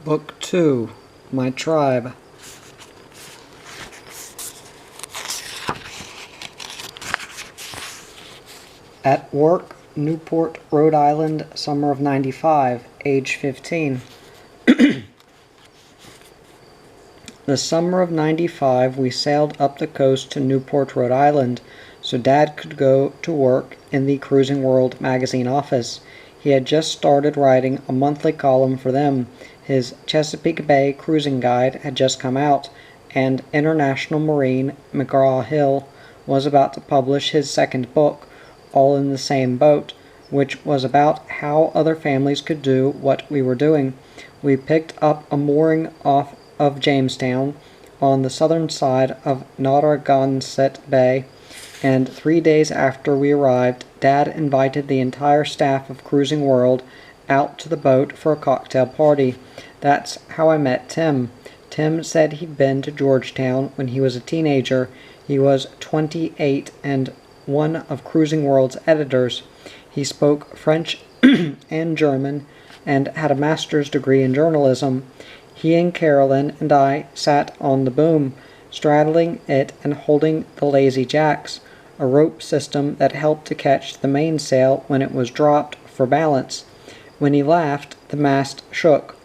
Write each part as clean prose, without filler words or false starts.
Book 2, My Tribe. At work, Newport, Rhode Island, summer of '95, age 15. The summer of '95 we sailed up the coast to Newport, Rhode Island, so Dad could go to work in the Cruising World magazine office. He had just started writing a monthly column for them. His Chesapeake Bay cruising guide had just come out, and International Marine McGraw-Hill was about to publish his second book, All in the Same Boat, which was about how other families could do what we were doing. We picked up a mooring off of Jamestown on the southern side of Narragansett Bay, and 3 days after we arrived, Dad invited the entire staff of Cruising World out to the boat for a cocktail party. That's how I met Tim. Tim said he'd been to Georgetown when he was a teenager. He was 28 and one of Cruising World's editors. He spoke French and German and had a master's degree in journalism. He and Carolyn and I sat on the boom, straddling it and holding the lazy jacks, a rope system that helped to catch the mainsail when it was dropped for balance. When he laughed, the mast shook.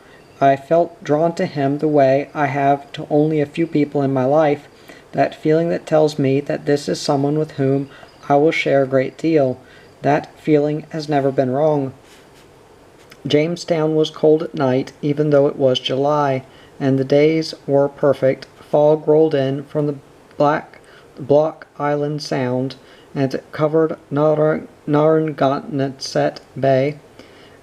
I felt drawn to him the way I have to only a few people in my life, that feeling that tells me that this is someone with whom I will share a great deal. That feeling has never been wrong. Jamestown was cold at night, even though it was July, and the days were perfect. Fog rolled in from the Block Island Sound and covered Narragansett Bay,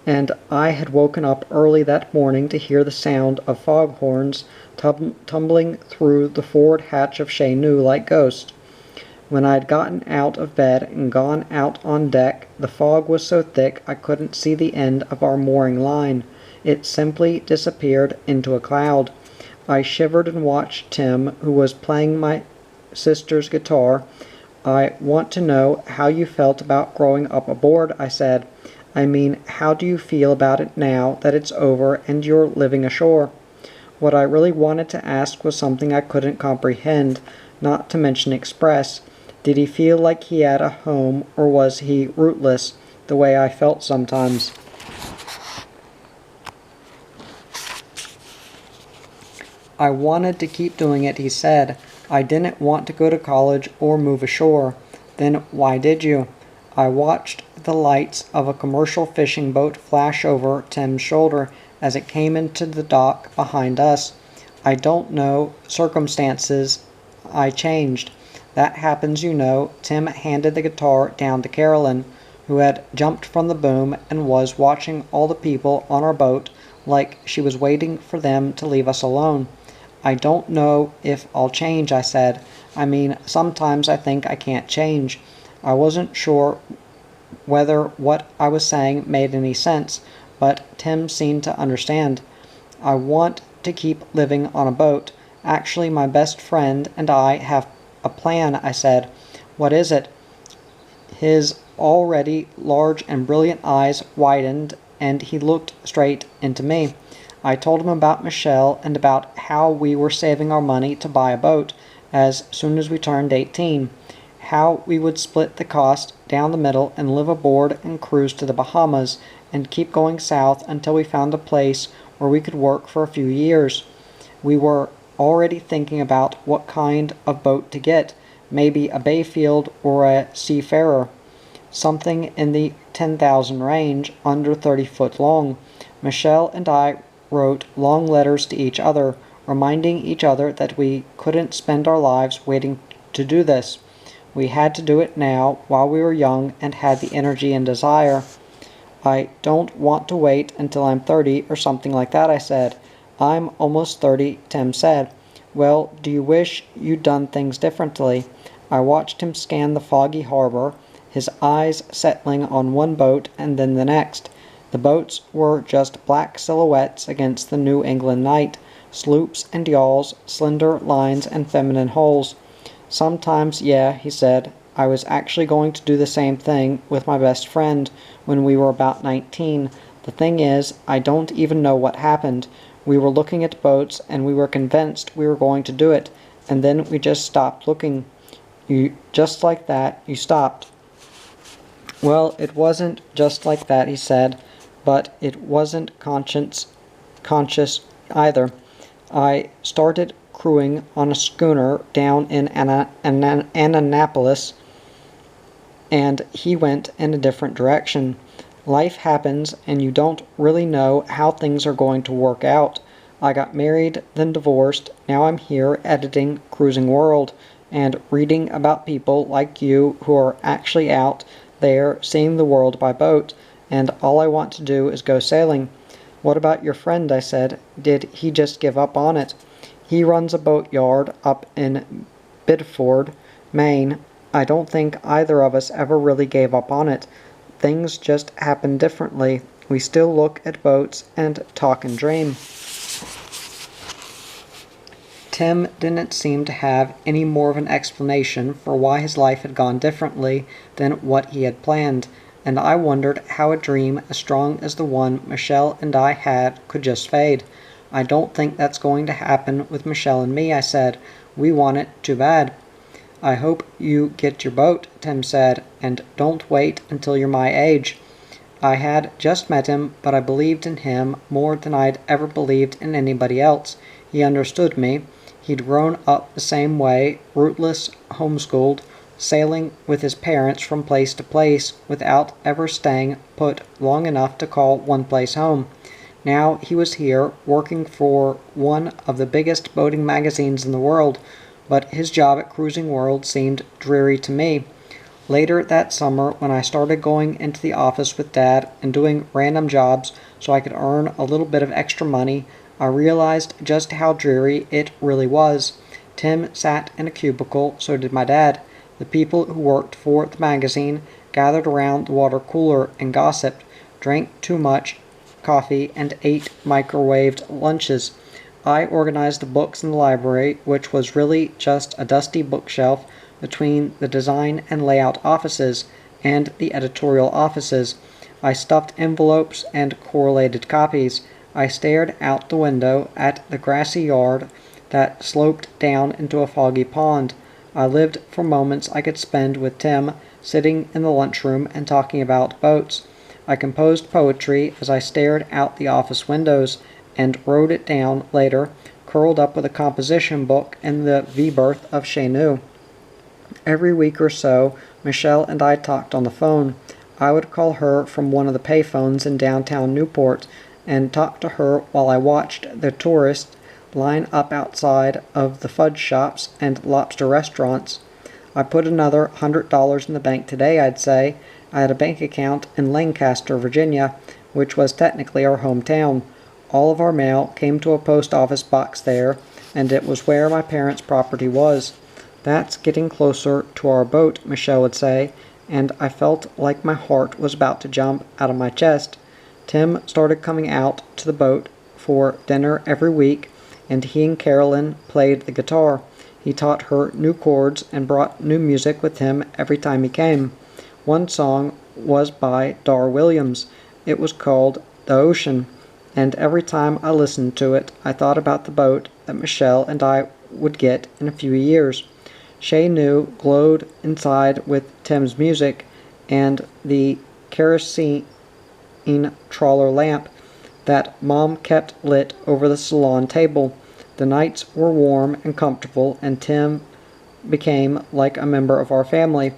and I had woken up early that morning to hear the sound of foghorns tumbling through the forward hatch of Chez Nous like ghosts. When I had gotten out of bed and gone out on deck, the fog was so thick I couldn't see the end of our mooring line. It simply disappeared into a cloud. I shivered and watched Tim, who was playing my sister's guitar. "I want to know how you felt about growing up aboard," I said. "I mean, how do you feel about it now that it's over and you're living ashore?" What I really wanted to ask was something I couldn't comprehend, not to mention express. Did he feel like he had a home, or was he rootless, the way I felt sometimes? I wanted to keep doing it, he said. I didn't want to go to college or move ashore. Then why did you? I watched the lights of a commercial fishing boat flash over Tim's shoulder as it came into the dock behind us. I don't know. Circumstances. I changed. That happens, you know. Tim handed the guitar down to Carolyn, who had jumped from the boom and was watching all the people on our boat like she was waiting for them to leave us alone. I don't know if I'll change, I said. I mean, sometimes I think I can't change. I wasn't sure whether what I was saying made any sense, but Tim seemed to understand. I want to keep living on a boat. Actually, my best friend and I have a plan, I said. What is it? His already large and brilliant eyes widened, and he looked straight into me. I told him about Michelle and about how we were saving our money to buy a boat as soon as we turned 18, how we would split the cost down the middle and live aboard and cruise to the Bahamas and keep going south until we found a place where we could work for a few years. We were already thinking about what kind of boat to get, maybe a Bayfield or a Seafarer, something in the 10,000 range, under 30 foot long. Michelle and I wrote long letters to each other, reminding each other that we couldn't spend our lives waiting to do this. We had to do it now while we were young and had the energy and desire. I don't want to wait until I'm 30 or something like that, I said. I'm almost 30, Tim said. Well, do you wish you'd done things differently? I watched him scan the foggy harbor, his eyes settling on one boat and then the next. The boats were just black silhouettes against the New England night, sloops and yawls, slender lines and feminine hulls. Sometimes, yeah, he said, I was actually going to do the same thing with my best friend when we were about 19. The thing is, I don't even know what happened. We were looking at boats, and we were convinced we were going to do it, and then we just stopped looking. Just like that, you stopped." "Well, it wasn't just like that," he said, "but it wasn't conscious either. I started crewing on a schooner down in Annapolis, and he went in a different direction. Life happens, and you don't really know how things are going to work out. I got married, then divorced. Now I'm here editing Cruising World and reading about people like you who are actually out there seeing the world by boat, and all I want to do is go sailing." "What about your friend?" I said. "Did he just give up on it?" "He runs a boat yard up in Biddeford, Maine. I don't think either of us ever really gave up on it. Things just happen differently. We still look at boats and talk and dream." Tim didn't seem to have any more of an explanation for why his life had gone differently than what he had planned, and I wondered how a dream as strong as the one Michelle and I had could just fade. "I don't think that's going to happen with Michelle and me," I said. "We want it too bad." "I hope you get your boat," Tim said, "and don't wait until you're my age." I had just met him, but I believed in him more than I'd ever believed in anybody else. He understood me. He'd grown up the same way, rootless, homeschooled, sailing with his parents from place to place without ever staying put long enough to call one place home. Now he was here, working for one of the biggest boating magazines in the world, but his job at Cruising World seemed dreary to me. Later that summer, when I started going into the office with Dad and doing random jobs so I could earn a little bit of extra money, I realized just how dreary it really was. Tim sat in a cubicle, so did my dad. The people who worked for the magazine gathered around the water cooler and gossiped, drank too much coffee, and ate microwaved lunches. I organized the books in the library, which was really just a dusty bookshelf between the design and layout offices and the editorial offices. I stuffed envelopes and correlated copies. I stared out the window at the grassy yard that sloped down into a foggy pond. I lived for moments I could spend with Tim, sitting in the lunchroom and talking about boats. I composed poetry as I stared out the office windows, and wrote it down later, curled up with a composition book in the V-berth of Chez Nous. Every week or so, Michelle and I talked on the phone. I would call her from one of the payphones in downtown Newport, and talk to her while I watched the tourists line up outside of the fudge shops and lobster restaurants. "I put another $100 in the bank today," I'd say. I had a bank account in Lancaster, Virginia, which was technically our hometown. All of our mail came to a post office box there, and it was where my parents' property was. "That's getting closer to our boat," Michelle would say, and I felt like my heart was about to jump out of my chest. Tim started coming out to the boat for dinner every week, and he and Carolyn played the guitar. He taught her new chords and brought new music with him every time he came. One song was by Dar Williams. It was called "The Ocean," and every time I listened to it, I thought about the boat that Michelle and I would get in a few years. Chez Nous glowed inside with Tim's music, and the kerosene trawler lamp that Mom kept lit over the salon table. The nights were warm and comfortable, and Tim became like a member of our family.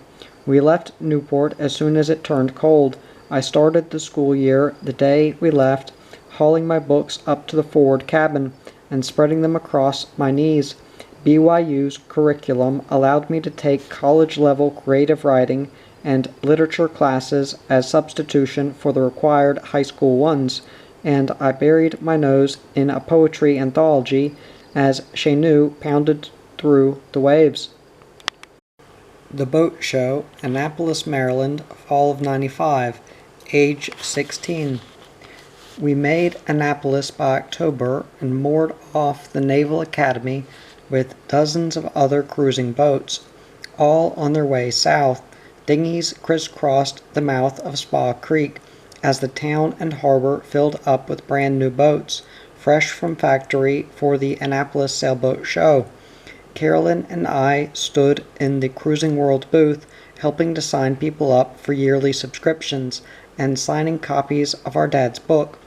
We left Newport as soon as it turned cold. I started the school year the day we left, hauling my books up to the forward cabin and spreading them across my knees. BYU's curriculum allowed me to take college-level creative writing and literature classes as substitution for the required high school ones, and I buried my nose in a poetry anthology as Chez Nous pounded through the waves. The Boat Show, Annapolis, Maryland, fall of '95, age 16. We made Annapolis by October and moored off the Naval Academy with dozens of other cruising boats, all on their way south. Dinghies crisscrossed the mouth of Spa Creek as the town and harbor filled up with brand new boats. fresh from factory for the Annapolis Sailboat Show. Carolyn and I stood in the Cruising World booth helping to sign people up for yearly subscriptions and signing copies of our dad's book,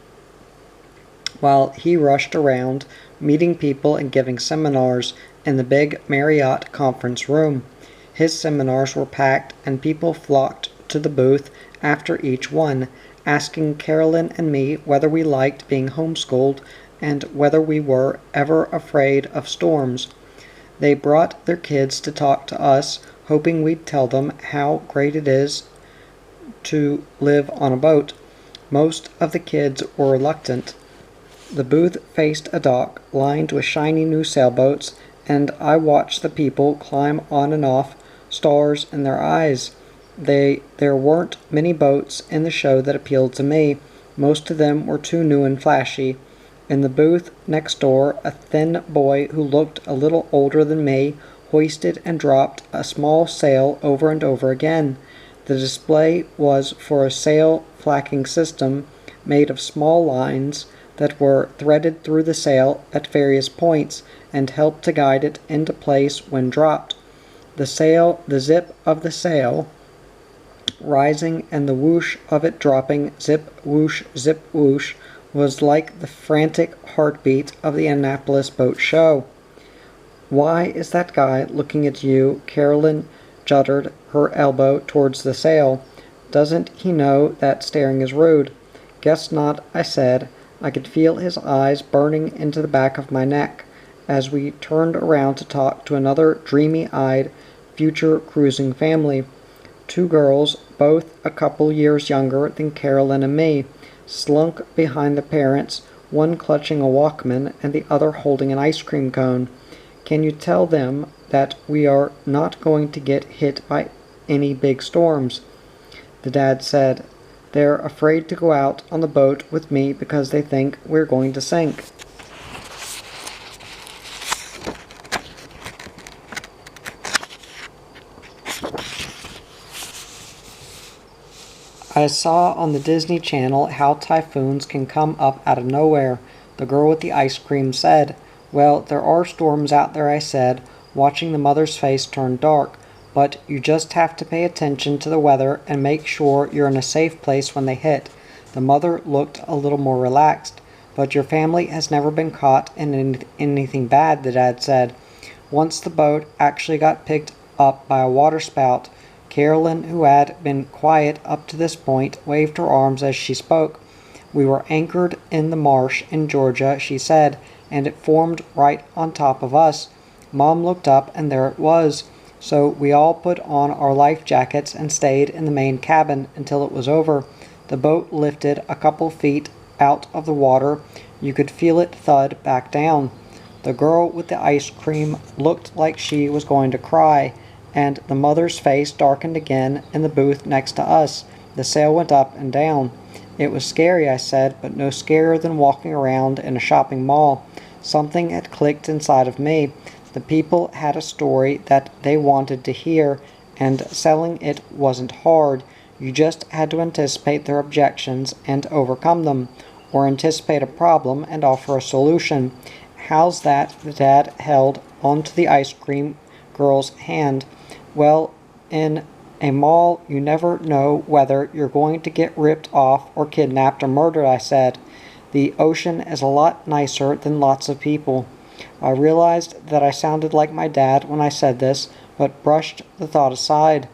while he rushed around meeting people and giving seminars in the big Marriott conference room. His seminars were packed and people flocked to the booth after each one, asking Carolyn and me whether we liked being homeschooled and whether we were ever afraid of storms. They brought their kids to talk to us, hoping we'd tell them how great it is to live on a boat. Most of the kids were reluctant. The booth faced a dock lined with shiny new sailboats, and I watched the people climb on and off, stars in their eyes. There weren't many boats in the show that appealed to me. Most of them were too new and flashy. In the booth next door, a thin boy who looked a little older than me hoisted and dropped a small sail over and over again. The display was for a sail flacking system made of small lines that were threaded through the sail at various points and helped to guide it into place when dropped. The zip of the sail rising and the whoosh of it dropping, zip whoosh, was like the frantic heartbeat of the Annapolis Boat Show. "Why is that guy looking at you?" Carolyn juddered her elbow towards the sail. "Doesn't he know that staring is rude?" "Guess not," I said. I could feel his eyes burning into the back of my neck as we turned around to talk to another dreamy-eyed future cruising family. Two girls, both a couple years younger than Carolyn and me, slunk behind the parents, one clutching a Walkman and the other holding an ice cream cone. "Can you tell them that we are not going to get hit by any big storms?" the dad said. "They're afraid to go out on the boat with me because they think we're going to sink." I saw on the Disney Channel how typhoons can come up out of nowhere, the girl with the ice cream said. "Well, there are storms out there," I said, watching the mother's face turn dark, "but you just have to pay attention to the weather and make sure you're in a safe place when they hit." The mother looked a little more relaxed. "But your family has never been caught in anything bad," the dad said. "Once the boat actually got picked up by a waterspout." Carolyn, who had been quiet up to this point, waved her arms as she spoke. "We were anchored in the marsh in Georgia," she said, "and it formed right on top of us. Mom looked up and there it was. So we all put on our life jackets and stayed in the main cabin until it was over. The boat lifted a couple feet out of the water. You could feel it thud back down." The girl with the ice cream looked like she was going to cry, and the mother's face darkened again in the booth next to us. The sail went up and down. "It was scary," I said, "but no scarier than walking around in a shopping mall." Something had clicked inside of me. The people had a story that they wanted to hear, and selling it wasn't hard. You just had to anticipate their objections and overcome them, or anticipate a problem and offer a solution. "How's that?" The dad held onto the ice cream girl's hand. "Well, in a mall, you never know whether you're going to get ripped off or kidnapped or murdered," I said. "The ocean is a lot nicer than lots of people." I realized that I sounded like my dad when I said this, but brushed the thought aside.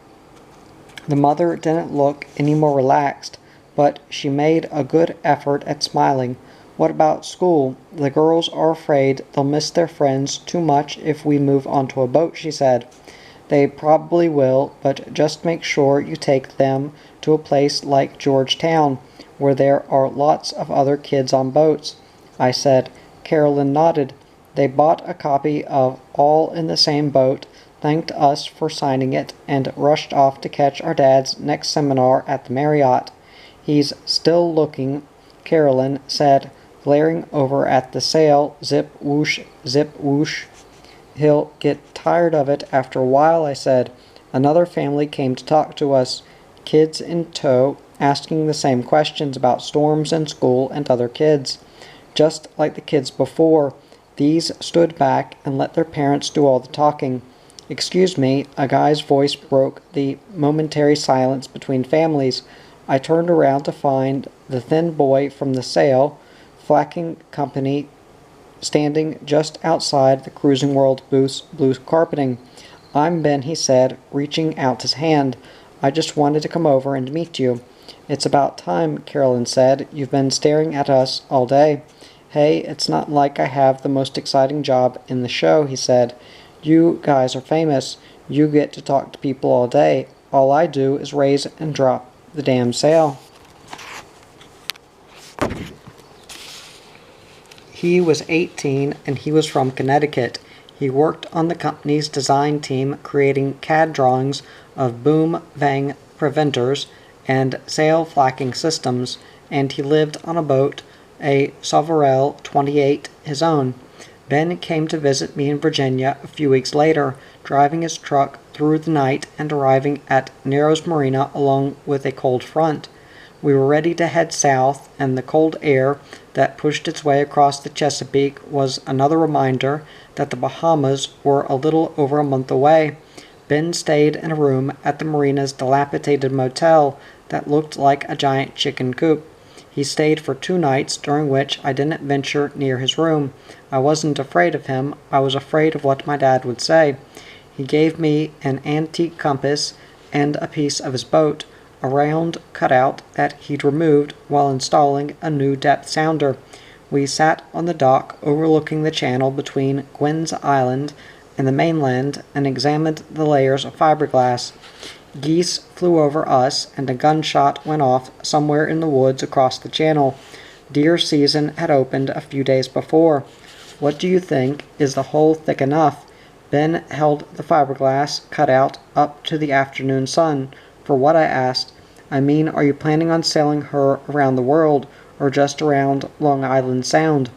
The mother didn't look any more relaxed, but she made a good effort at smiling. "What about school? The girls are afraid they'll miss their friends too much if we move onto a boat," she said. "They probably will, but just make sure you take them to a place like Georgetown, where there are lots of other kids on boats," I said. Carolyn nodded. They bought a copy of All in the Same Boat, thanked us for signing it, and rushed off to catch our dad's next seminar at the Marriott. "He's still looking," Carolyn said, glaring over at the sail, zip whoosh, zip whoosh. "He'll get tired of it after a while," I said. Another family came to talk to us, kids in tow, asking the same questions about storms and school and other kids. Just like the kids before, these stood back and let their parents do all the talking. "Excuse me," a guy's voice broke the momentary silence between families. I turned around to find the thin boy from the sale, Flacking Company, standing just outside the Cruising World booth's blue carpeting. "I'm Ben," he said, reaching out his hand. "I just wanted to come over and meet you." "It's about time," Carolyn said. "You've been staring at us all day." "Hey, it's not like I have the most exciting job in the show," he said. "You guys are famous. You get to talk to people all day. All I do is raise and drop the damn sail." He was 18 and he was from Connecticut. He worked on the company's design team creating CAD drawings of boom vang preventers and sail flacking systems, and he lived on a boat, a Sauverel 28, his own. Ben came to visit me in Virginia a few weeks later, driving his truck through the night and arriving at Narrows Marina along with a cold front. We were ready to head south, and the cold air that pushed its way across the Chesapeake was another reminder that the Bahamas were a little over a month away. Ben stayed in a room at the marina's dilapidated motel that looked like a giant chicken coop. He stayed for 2 nights, during which I didn't venture near his room. I wasn't afraid of him. I was afraid of what my dad would say. He gave me an antique compass and a piece of his boat, a round cutout that he'd removed while installing a new depth sounder. We sat on the dock overlooking the channel between Gwen's Island and the mainland and examined the layers of fiberglass. Geese flew over us, and a gunshot went off somewhere in the woods across the channel. Deer season had opened a few days before. "What do you think? Is the hole thick enough?" Ben held the fiberglass cutout up to the afternoon sun. "For what?" I asked. "I mean, are you planning on sailing her around the world, or just around Long Island Sound?"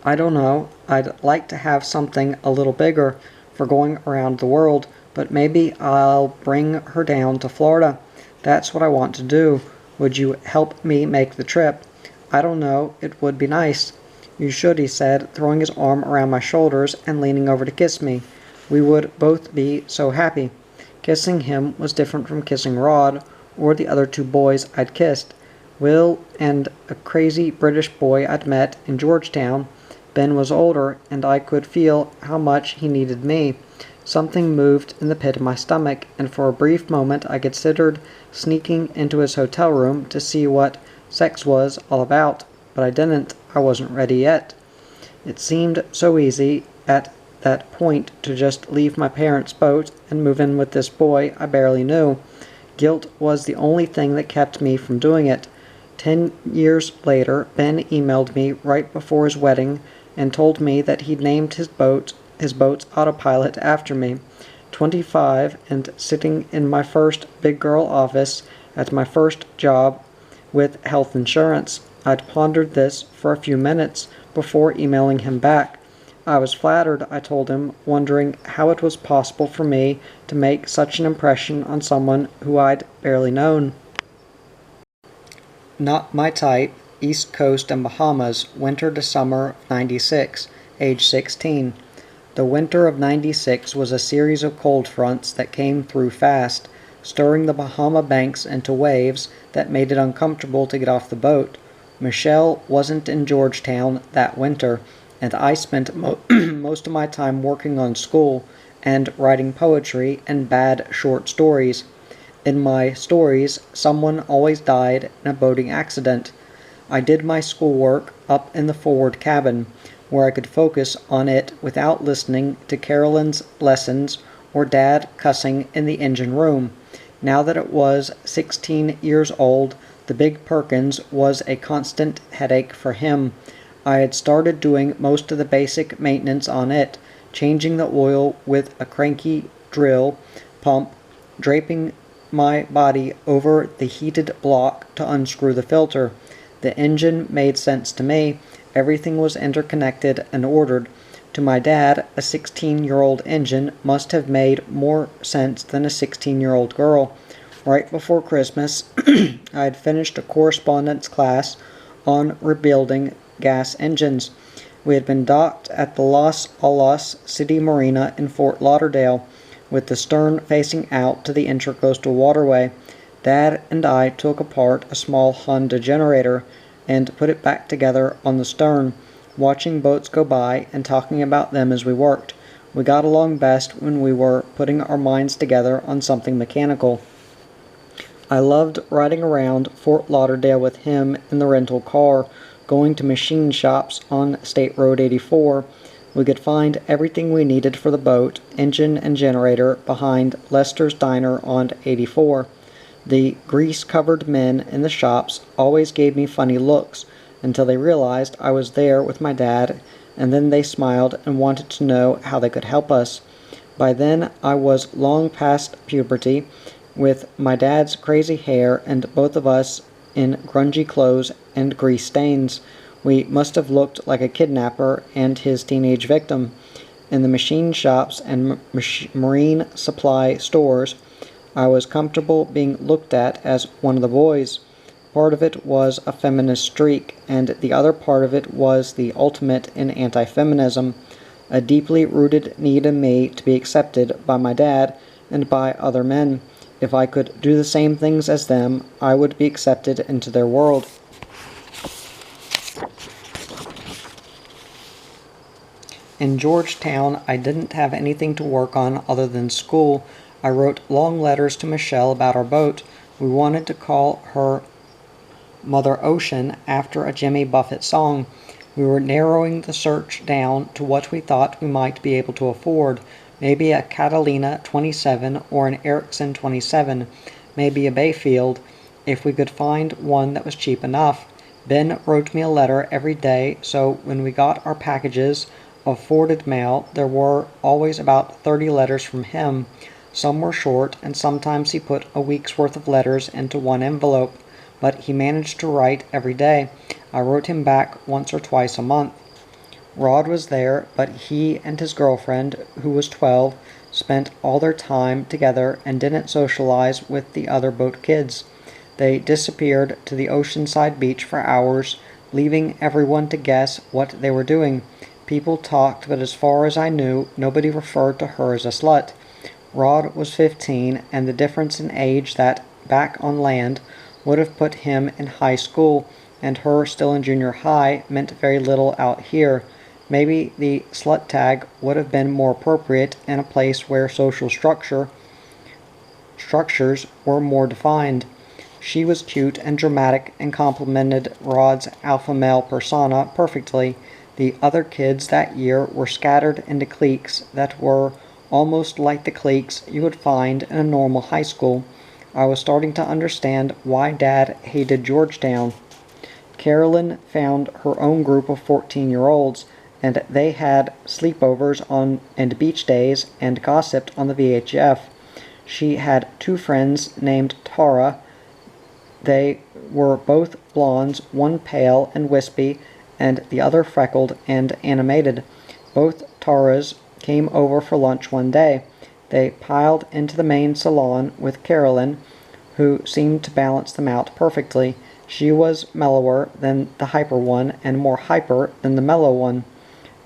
"I don't know. I'd like to have something a little bigger for going around the world, but maybe I'll bring her down to Florida. That's what I want to do. Would you help me make the trip?" "I don't know. It would be nice." "You should," he said, throwing his arm around my shoulders and leaning over to kiss me. "We would both be so happy." Kissing him was different from kissing Rod, or the other 2 boys I'd kissed. Will and a crazy British boy I'd met in Georgetown. Ben was older, and I could feel how much he needed me. Something moved in the pit of my stomach, and for a brief moment I considered sneaking into his hotel room to see what sex was all about, but I didn't. I wasn't ready yet. It seemed so easy at that point to just leave my parents' boat and move in with this boy I barely knew. Guilt was the only thing that kept me from doing it. 10 years later, Ben emailed me right before his wedding and told me that he'd named his boat's autopilot after me. 25 and sitting in my first big girl office at my first job with health insurance. I'd pondered this for a few minutes before emailing him back. I was flattered, I told him, wondering how it was possible for me to make such an impression on someone who I'd barely known. Not my type, East Coast and Bahamas, winter to summer of '96, age 16. The winter of '96 was a series of cold fronts that came through fast, stirring the Bahama banks into waves that made it uncomfortable to get off the boat. Michelle wasn't in Georgetown that winter, and I spent most of my time working on school and writing poetry and bad short stories. In my stories, someone always died in a boating accident. I did my schoolwork up in the forward cabin, where I could focus on it without listening to Carolyn's lessons or Dad cussing in the engine room. Now that it was 16 years old, the Big Perkins was a constant headache for him. I had started doing most of the basic maintenance on it, changing the oil with a cranky drill pump, draping my body over the heated block to unscrew the filter. The engine made sense to me. Everything was interconnected and ordered. To my dad, a 16-year-old engine must have made more sense than a 16-year-old girl. Right before Christmas, I had finished a correspondence class on rebuilding gas engines. We had been docked at the Los Olas City Marina in Fort Lauderdale, with the stern facing out to the Intracoastal Waterway. Dad and I took apart a small Honda generator and put it back together on the stern, watching boats go by and talking about them as we worked. We got along best when we were putting our minds together on something mechanical. I loved riding around Fort Lauderdale with him in the rental car, going to machine shops on State Road 84. We could find everything we needed for the boat, engine and generator, behind Lester's Diner on 84. The grease-covered men in the shops always gave me funny looks until they realized I was there with my dad, and then they smiled and wanted to know how they could help us. By then I was long past puberty, with my dad's crazy hair and both of us in grungy clothes and grease stains. We must have looked like a kidnapper and his teenage victim. In the machine shops and marine supply stores, I was comfortable being looked at as one of the boys. Part of it was a feminist streak, and the other part of it was the ultimate in anti-feminism, a deeply rooted need in me to be accepted by my dad and by other men. If I could do the same things as them, I would be accepted into their world. In Georgetown, I didn't have anything to work on other than school. I wrote long letters to Michelle about our boat. We wanted to call her Mother Ocean after a Jimmy Buffett song. We were narrowing the search down to what we thought we might be able to afford. Maybe a Catalina 27 or an Erickson 27, maybe a Bayfield, if we could find one that was cheap enough. Ben wrote me a letter every day, so when we got our packages of forwarded mail, there were always about 30 letters from him. Some were short, and sometimes he put a week's worth of letters into one envelope, but he managed to write every day. I wrote him back once or twice a month. Rod was there, but he and his girlfriend, who was 12, spent all their time together and didn't socialize with the other boat kids. They disappeared to the oceanside beach for hours, leaving everyone to guess what they were doing. People talked, but as far as I knew, nobody referred to her as a slut. Rod was 15, and the difference in age that, back on land, would have put him in high school, and her still in junior high, meant very little out here. Maybe the slut tag would have been more appropriate in a place where social structures were more defined. She was cute and dramatic and complimented Rod's alpha male persona perfectly. The other kids that year were scattered into cliques that were almost like the cliques you would find in a normal high school. I was starting to understand why Dad hated Georgetown. Carolyn found her own group of 14-year-olds, and they had sleepovers on and beach days and gossiped on the VHF. She had two friends named Tara. They were both blondes, one pale and wispy, and the other freckled and animated. Both Taras came over for lunch one day. They piled into the main salon with Carolyn, who seemed to balance them out perfectly. She was mellower than the hyper one and more hyper than the mellow one.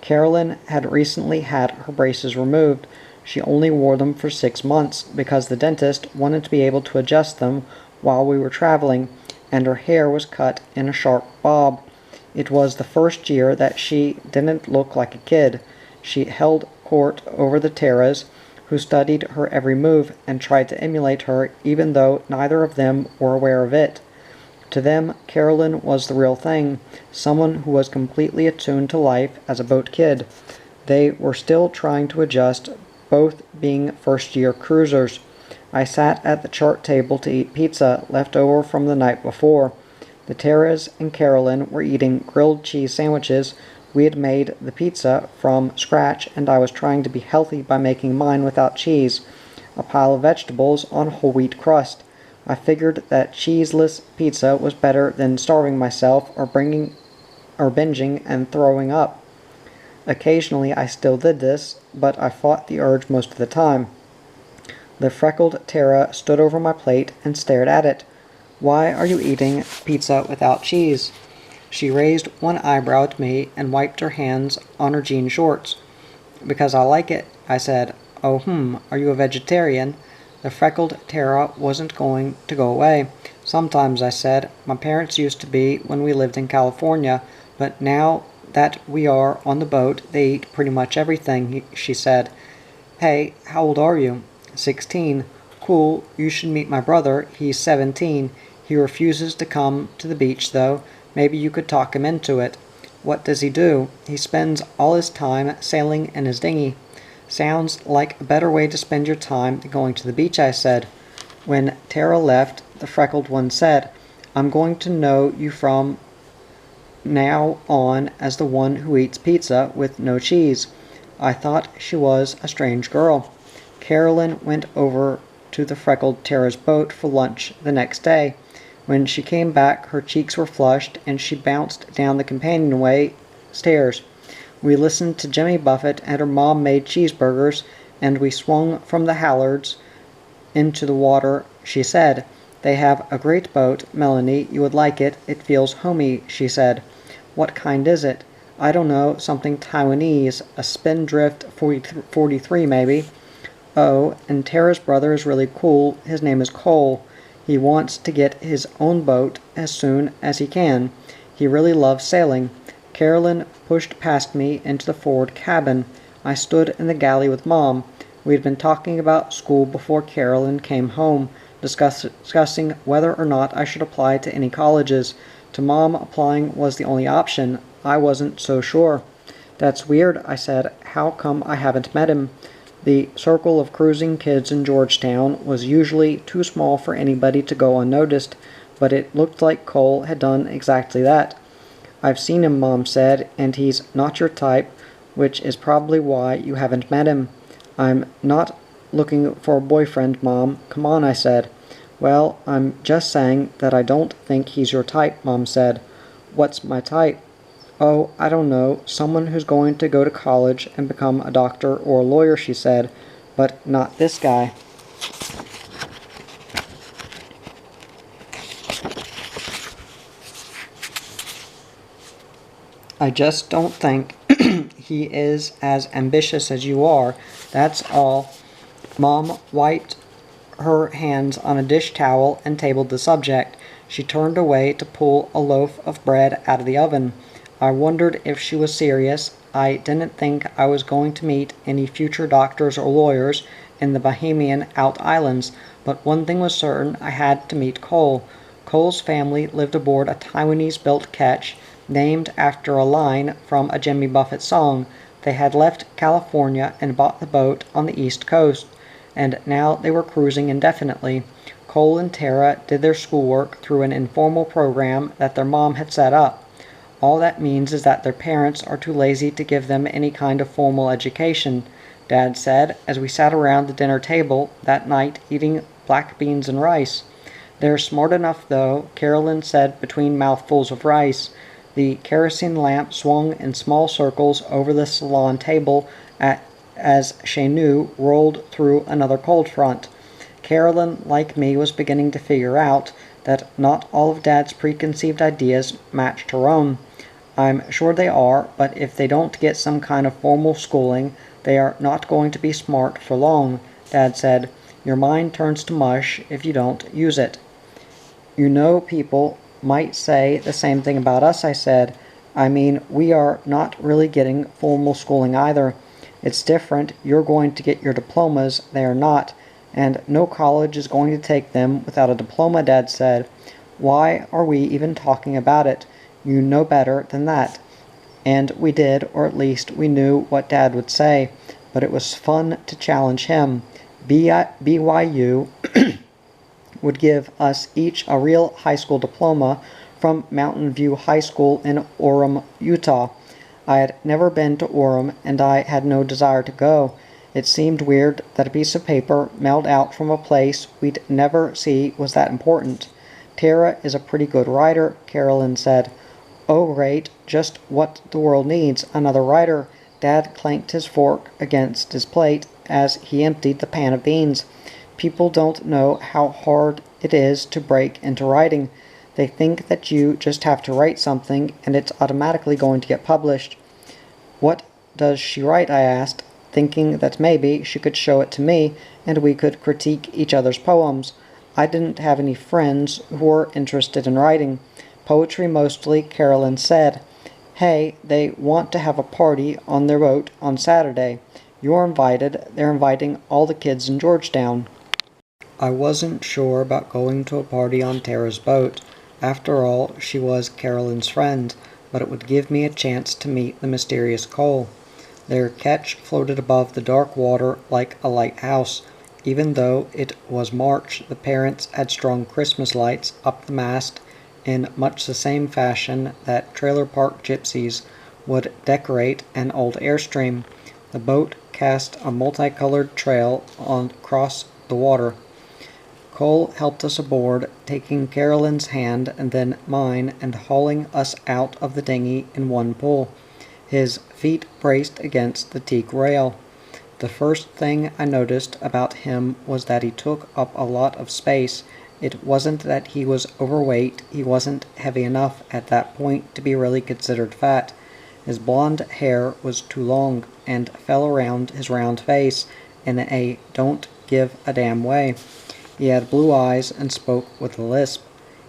Carolyn had recently had her braces removed. She only wore them for 6 months because the dentist wanted to be able to adjust them while we were traveling, and her hair was cut in a sharp bob. It was the first year that she didn't look like a kid. She held court over the Terras, who studied her every move and tried to emulate her, even though neither of them were aware of it. To them, Carolyn was the real thing, someone who was completely attuned to life as a boat kid. They were still trying to adjust, both being first-year cruisers. I sat at the chart table to eat pizza left over from the night before. The Terras and Carolyn were eating grilled cheese sandwiches. We had made the pizza from scratch, and I was trying to be healthy by making mine without cheese, a pile of vegetables on whole wheat crust. I figured that cheeseless pizza was better than starving myself or binging and throwing up. Occasionally I still did this, but I fought the urge most of the time. The freckled Tara stood over my plate and stared at it. "Why are you eating pizza without cheese?" She raised one eyebrow at me and wiped her hands on her jean shorts. "Because I like it," I said. "Oh, are you a vegetarian?" The freckled Tara wasn't going to go away. "Sometimes," I said. "My parents used to be when we lived in California, but now that we are on the boat, they eat pretty much everything," she said. "Hey, how old are you?" 16. "Cool, you should meet my brother. He's 17. He refuses to come to the beach, though. Maybe you could talk him into it." "What does he do?" "He spends all his time sailing in his dinghy." "Sounds like a better way to spend your time than going to the beach," I said. When Tara left, the freckled one said, "I'm going to know you from now on as the one who eats pizza with no cheese." I thought she was a strange girl. Carolyn went over to the freckled Tara's boat for lunch the next day. When she came back, her cheeks were flushed, and she bounced down the companionway stairs. We listened to Jimmy Buffett, and her mom made cheeseburgers, and we swung from the hallards into the water. She said, "They have a great boat, Melanie. You would like it. It feels homey," she said. "What kind is it?" "I don't know, something Taiwanese, a Spindrift 43 maybe." "Oh, and Tara's brother is really cool. His name is Cole. He wants to get his own boat as soon as he can. He really loves sailing." Carolyn pushed past me into the forward cabin. I stood in the galley with Mom. We had been talking about school before Carolyn came home, discussing whether or not I should apply to any colleges. To Mom, applying was the only option. I wasn't so sure. "That's weird," I said. "How come I haven't met him?" The circle of cruising kids in Georgetown was usually too small for anybody to go unnoticed, but it looked like Cole had done exactly that. "I've seen him," Mom said, "and he's not your type, which is probably why you haven't met him." "I'm not looking for a boyfriend, Mom. Come on," I said. "Well, I'm just saying that I don't think he's your type," Mom said. "What's my type?" "Oh, I don't know, someone who's going to go to college and become a doctor or a lawyer," she said, "but not this guy." "I just don't think he is as ambitious as you are, that's all." Mom wiped her hands on a dish towel and tabled the subject. She turned away to pull a loaf of bread out of the oven. I wondered if she was serious. I didn't think I was going to meet any future doctors or lawyers in the Bahamian Out Islands, but one thing was certain: I had to meet Cole. Cole's family lived aboard a Taiwanese-built ketch named after a line from a Jimmy Buffett song. They had left California and bought the boat on the East Coast, and now they were cruising indefinitely. Cole and Tara did their schoolwork through an informal program that their mom had set up. All that means is that their parents are too lazy to give them any kind of formal education, Dad said, as we sat around the dinner table that night eating black beans and rice. "They're smart enough, though," Carolyn said between mouthfuls of rice. The kerosene lamp swung in small circles over the salon table as Chenu rolled through another cold front. Carolyn, like me, was beginning to figure out that not all of Dad's preconceived ideas matched her own. "I'm sure they are, but if they don't get some kind of formal schooling, they are not going to be smart for long," Dad said. "Your mind turns to mush if you don't use it." "You know, people might say the same thing about us," I said. "I mean, we are not really getting formal schooling either. It's different. You're going to get your diplomas, they are not. And no college is going to take them without a diploma," Dad said. "Why are we even talking about it? You know better than that." And we did, or at least we knew what Dad would say, but it was fun to challenge him. BYU would give us each a real high school diploma from Mountain View High School in Orem, Utah. I had never been to Orem, and I had no desire to go. It seemed weird that a piece of paper mailed out from a place we'd never see was that important. "Tara is a pretty good writer," Carolyn said. "Oh, great, just what the world needs, another writer." Dad clanked his fork against his plate as he emptied the pan of beans. "People don't know how hard it is to break into writing. They think that you just have to write something and it's automatically going to get published. What does she write? I asked, thinking that maybe she could show it to me and we could critique each other's poems. I didn't have any friends who were interested in writing. Poetry mostly, Carolyn said. Hey, they want to have a party on their boat on Saturday. You're invited. They're inviting all the kids in Georgetown. I wasn't sure about going to a party on Tara's boat. After all, she was Carolyn's friend, but it would give me a chance to meet the mysterious Cole. Their ketch floated above the dark water like a lighthouse. Even though it was March, the parents had strung Christmas lights up the mast in much the same fashion that trailer park gypsies would decorate an old Airstream. The boat cast a multicolored trail across the water. Cole helped us aboard, taking Carolyn's hand and then mine and hauling us out of the dinghy in one pull. His feet braced against the teak rail. The first thing I noticed about him was that he took up a lot of space. It wasn't that he was overweight, he wasn't heavy enough at that point to be really considered fat. His blonde hair was too long and fell around his round face in a don't give a damn way. He had blue eyes and spoke with a lisp,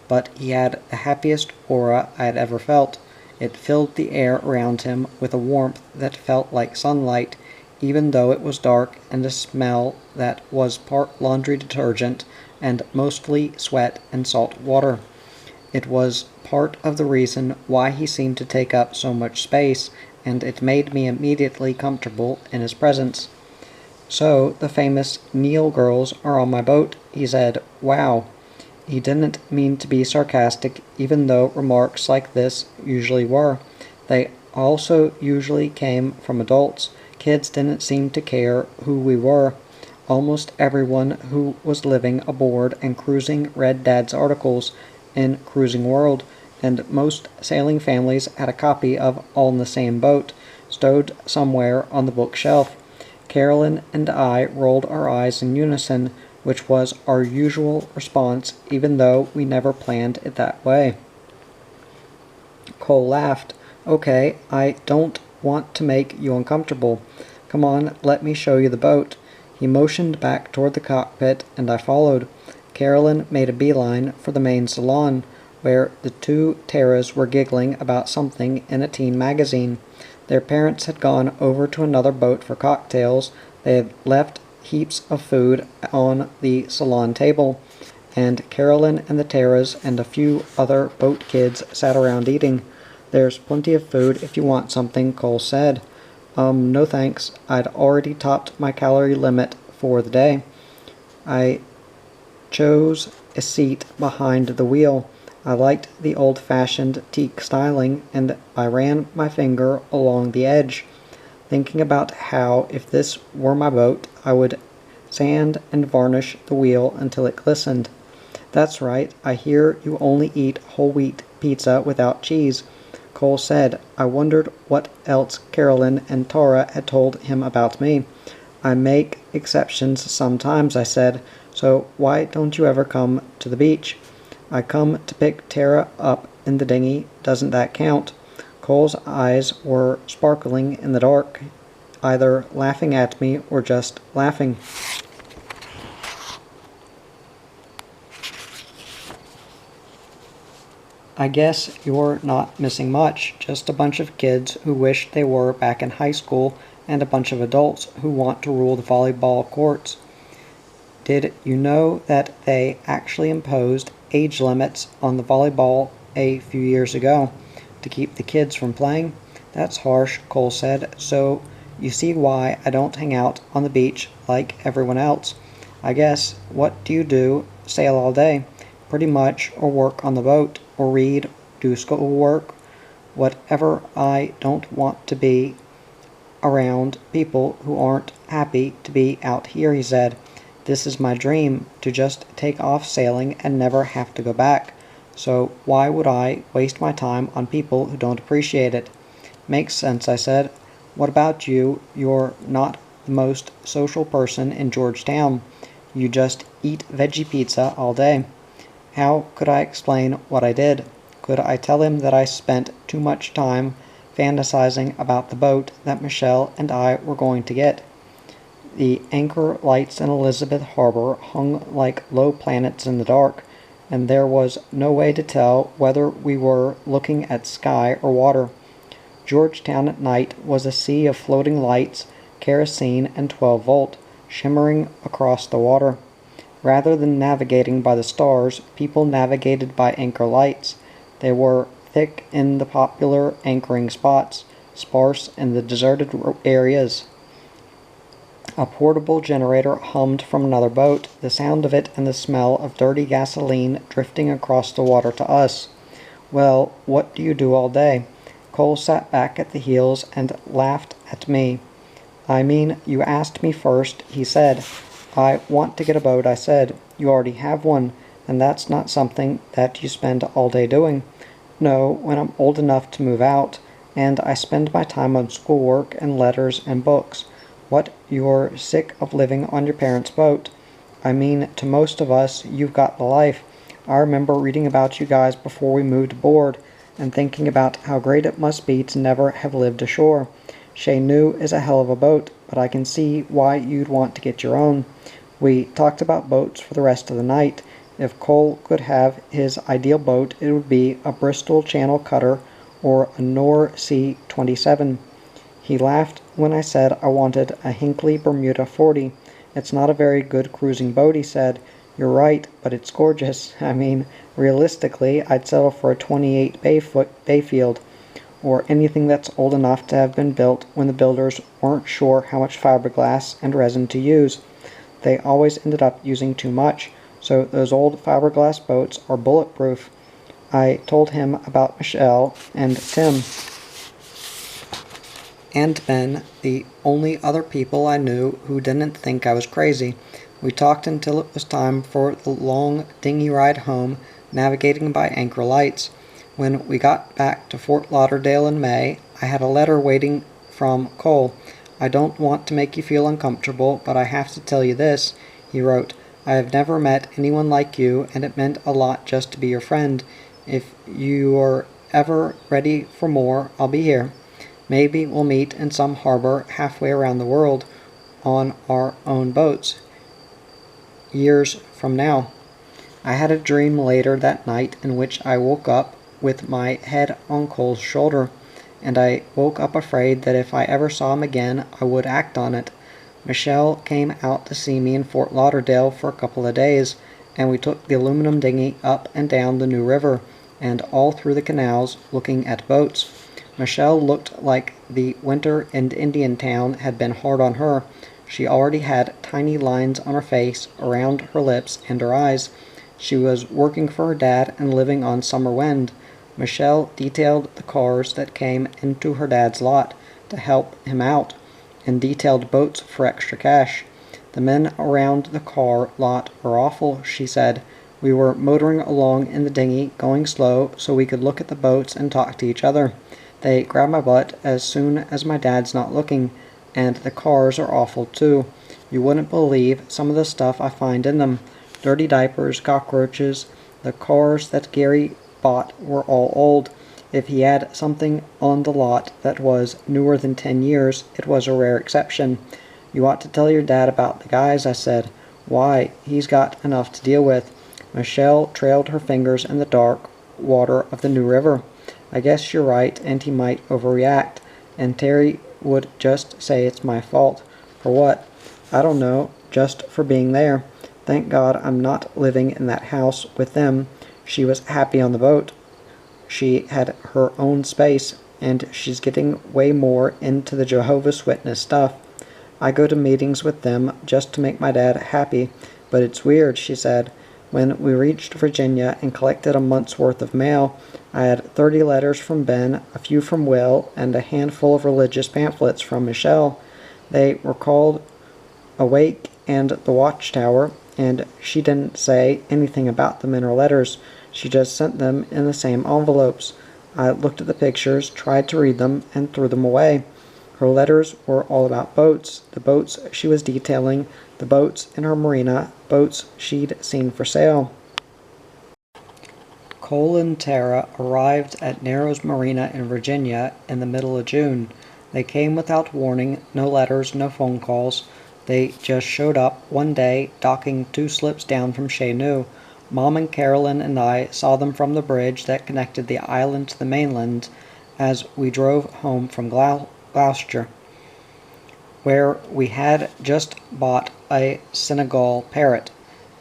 but he had the happiest aura I had ever felt. It filled the air around him with a warmth that felt like sunlight, even though it was dark, and a smell that was part laundry detergent and mostly sweat and salt water. It was part of the reason why he seemed to take up so much space, and it made me immediately comfortable in his presence. So, the famous Neale girls are on my boat, he said. Wow. He didn't mean to be sarcastic, even though remarks like this usually were. They also usually came from adults. Kids didn't seem to care who we were. Almost everyone who was living aboard and cruising read Dad's articles in Cruising World, and most sailing families had a copy of All in the Same Boat, stowed somewhere on the bookshelf. Carolyn and I rolled our eyes in unison, which was our usual response, even though we never planned it that way. Cole laughed. Okay, I don't want to make you uncomfortable. Come on, let me show you the boat. He motioned back toward the cockpit, and I followed. Carolyn made a beeline for the main salon, where the two Taras were giggling about something in a teen magazine. Their parents had gone over to another boat for cocktails. They had left heaps of food on the salon table, and Carolyn and the Taras and a few other boat kids sat around eating. There's plenty of food if you want something, Cole said. No thanks. I'd already topped my calorie limit for the day. I chose a seat behind the wheel. I liked the old-fashioned teak styling, and I ran my finger along the edge, thinking about how, if this were my boat, I would sand and varnish the wheel until it glistened. That's right, I hear you only eat whole wheat pizza without cheese, Cole said. I wondered what else Carolyn and Tara had told him about me. I make exceptions sometimes, I said, so why don't you ever come to the beach? I come to pick Tara up in the dinghy. Doesn't that count? Cole's eyes were sparkling in the dark, either laughing at me or just laughing. I guess you're not missing much, just a bunch of kids who wish they were back in high school and a bunch of adults who want to rule the volleyball courts. Did you know that they actually imposed age limits on the volleyball a few years ago to keep the kids from playing? That's harsh, Cole said, so you see why I don't hang out on the beach like everyone else. I guess, what do you do? Sail all day, pretty much, or work on the boat, or read, do schoolwork, whatever. I don't want to be around people who aren't happy to be out here, he said. This is my dream, to just take off sailing and never have to go back. So why would I waste my time on people who don't appreciate it? Makes sense, I said. What about you? You're not the most social person in Georgetown. You just eat veggie pizza all day. How could I explain what I did? Could I tell him that I spent too much time fantasizing about the boat that Michelle and I were going to get? The anchor lights in Elizabeth Harbor hung like low planets in the dark, and there was no way to tell whether we were looking at sky or water. Georgetown at night was a sea of floating lights, kerosene and 12-volt, shimmering across the water. Rather than navigating by the stars, people navigated by anchor lights. They were thick in the popular anchoring spots, sparse in the deserted areas. A portable generator hummed from another boat, the sound of it and the smell of dirty gasoline drifting across the water to us. Well, what do you do all day? Cole sat back at the heels and laughed at me. I mean, you asked me first, he said. I want to get a boat, I said. You already have one, and that's not something that you spend all day doing. No, when I'm old enough to move out, and I spend my time on schoolwork and letters and books. What, you're sick of living on your parents' boat? I mean, to most of us, you've got the life. I remember reading about you guys before we moved aboard, and thinking about how great it must be to never have lived ashore. Chez Nous is a hell of a boat, but I can see why you'd want to get your own. We talked about boats for the rest of the night. If Cole could have his ideal boat, it would be a Bristol Channel cutter or a Knorr C-27. He laughed when I said I wanted a Hinckley Bermuda 40. It's not a very good cruising boat, he said. You're right, but it's gorgeous. I mean, realistically, I'd settle for a 28 Bayfield, or anything that's old enough to have been built when the builders weren't sure how much fiberglass and resin to use. They always ended up using too much, so those old fiberglass boats are bulletproof. I told him about Michelle and Tim and Ben, the only other people I knew who didn't think I was crazy. We talked until it was time for the long dinghy ride home, navigating by anchor lights. When we got back to Fort Lauderdale in May, I had a letter waiting from Cole. I don't want to make you feel uncomfortable, but I have to tell you this, he wrote. I have never met anyone like you, and it meant a lot just to be your friend. If you're ever ready for more, I'll be here. Maybe we'll meet in some harbor halfway around the world on our own boats. Years from now. I had a dream later that night in which I woke up with my head on Cole's shoulder, and I woke up afraid that if I ever saw him again, I would act on it. Michelle came out to see me in Fort Lauderdale for a couple of days, and we took the aluminum dinghy up and down the New River, and all through the canals, looking at boats. Michelle looked like the winter in Indiantown had been hard on her. She already had tiny lines on her face, around her lips and her eyes. She was working for her dad and living on summer wind. Michelle detailed the cars that came into her dad's lot to help him out, and detailed boats for extra cash. The men around the car lot were awful, she said. We were motoring along in the dinghy, going slow so we could look at the boats and talk to each other. They grab my butt as soon as my dad's not looking, and the cars are awful too. You wouldn't believe some of the stuff I find in them. Dirty diapers, cockroaches. The cars that Gary bought were all old. If he had something on the lot that was newer than 10 years, it was a rare exception. You ought to tell your dad about the guys, I said. Why, he's got enough to deal with. Michelle trailed her fingers in the dark water of the New River. I guess you're right, and he might overreact, and Terry would just say it's my fault. For what? I don't know, just for being there. Thank God I'm not living in that house with them. She was happy on the boat. She had her own space, and she's getting way more into the Jehovah's Witness stuff. I go to meetings with them just to make my dad happy, but it's weird, she said. When we reached Virginia and collected a month's worth of mail, I had 30 letters from Ben, a few from Will, and a handful of religious pamphlets from Michelle. They were called Awake and the Watchtower, and she didn't say anything about them in her letters. She just sent them in the same envelopes. I looked at the pictures, tried to read them, and threw them away. Her letters were all about boats, the boats she was detailing, the boats in her marina, boats she'd seen for sale. Cole and Tara arrived at Narrows Marina in Virginia in the middle of June. They came without warning, no letters, no phone calls. They just showed up one day, docking 2 slips down from Chez Nous. Mom and Carolyn and I saw them from the bridge that connected the island to the mainland as we drove home from Gloucester, where we had just bought a Senegal parrot.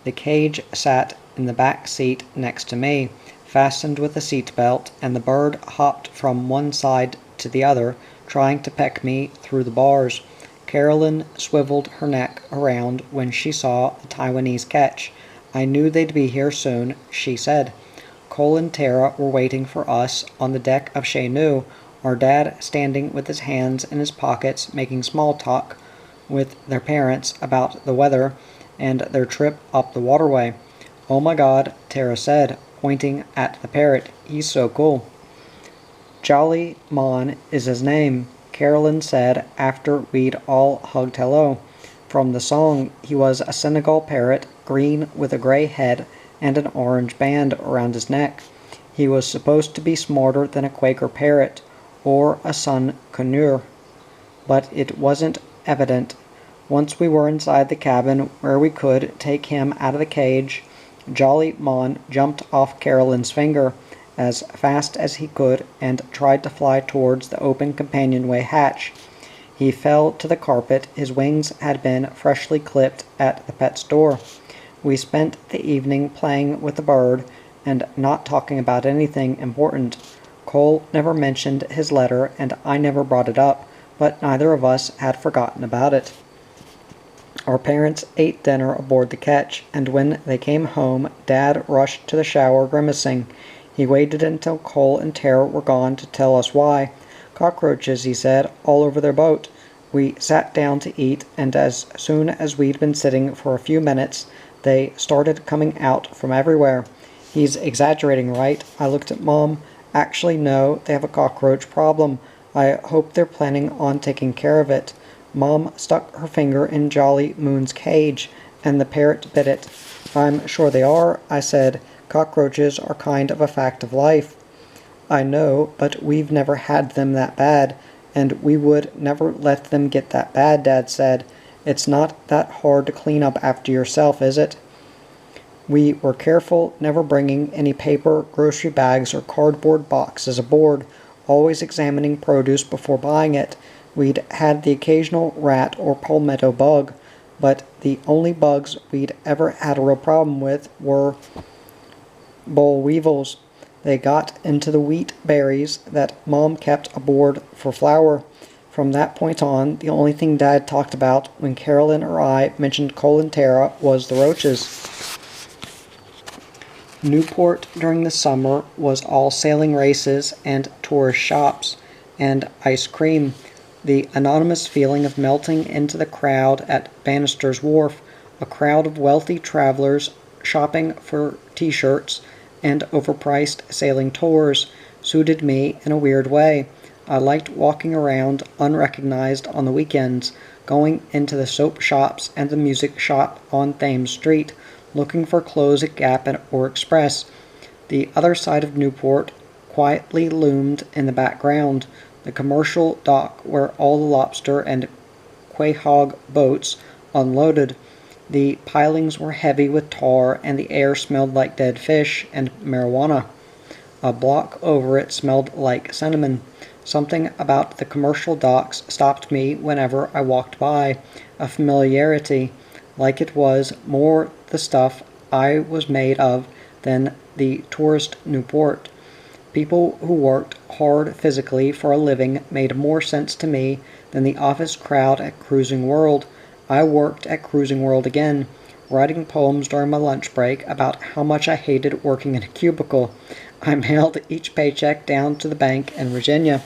The cage sat in the back seat next to me, fastened with a seat belt, and the bird hopped from one side to the other, trying to peck me through the bars. Carolyn swiveled her neck around when she saw the Taiwanese catch. I knew they'd be here soon, she said. Cole and Tara were waiting for us on the deck of Chez Nous, our dad standing with his hands in his pockets making small talk with their parents about the weather and their trip up the waterway. "Oh my God," Tara said, pointing at the parrot. "He's so cool." "Jolly Mon is his name," Carolyn said after we'd all hugged hello. From the song, he was a Senegal parrot, green with a gray head and an orange band around his neck. He was supposed to be smarter than a Quaker parrot or a Sun Conure, but it wasn't evident. Once we were inside the cabin where we could take him out of the cage, Jolly Mon jumped off Carolyn's finger as fast as he could and tried to fly towards the open companionway hatch. He fell to the carpet. His wings had been freshly clipped at the pet store. We spent the evening playing with the bird and not talking about anything important. Cole never mentioned his letter, and I never brought it up, but neither of us had forgotten about it. Our parents ate dinner aboard the ketch, and when they came home, Dad rushed to the shower grimacing. He waited until Cole and Tara were gone to tell us why. "Cockroaches," he said, "all over their boat." We sat down to eat, and as soon as we'd been sitting for a few minutes, they started coming out from everywhere. "He's exaggerating, right?" I looked at Mom. "Actually, no, they have a cockroach problem. I hope they're planning on taking care of it." Mom stuck her finger in Jolly Moon's cage, and the parrot bit it. "I'm sure they are," I said. "Cockroaches are kind of a fact of life." "I know, but we've never had them that bad, and we would never let them get that bad," Dad said. "It's not that hard to clean up after yourself, is it?" We were careful, never bringing any paper, grocery bags, or cardboard boxes aboard, always examining produce before buying it. We'd had the occasional rat or palmetto bug, but the only bugs we'd ever had a real problem with were boll weevils. They got into the wheat berries that Mom kept aboard for flour. From that point on, the only thing Dad talked about when Carolyn or I mentioned Cole and Tara was the roaches. Newport during the summer was all sailing races and tourist shops and ice cream. The anonymous feeling of melting into the crowd at Bannister's Wharf, a crowd of wealthy travelers shopping for t-shirts and overpriced sailing tours, suited me in a weird way. I liked walking around unrecognized on the weekends, going into the soap shops and the music shop on Thames Street, looking for clothes at Gap or Express. The other side of Newport quietly loomed in the background, the commercial dock where all the lobster and quahog boats unloaded. The pilings were heavy with tar, and the air smelled like dead fish and marijuana. A block over it smelled like cinnamon. Something about the commercial docks stopped me whenever I walked by, a familiarity, like it was more the stuff I was made of than the tourist Newport. People who worked hard physically for a living made more sense to me than the office crowd at Cruising World. I worked at Cruising World again, writing poems during my lunch break about how much I hated working in a cubicle. I mailed each paycheck down to the bank in Virginia.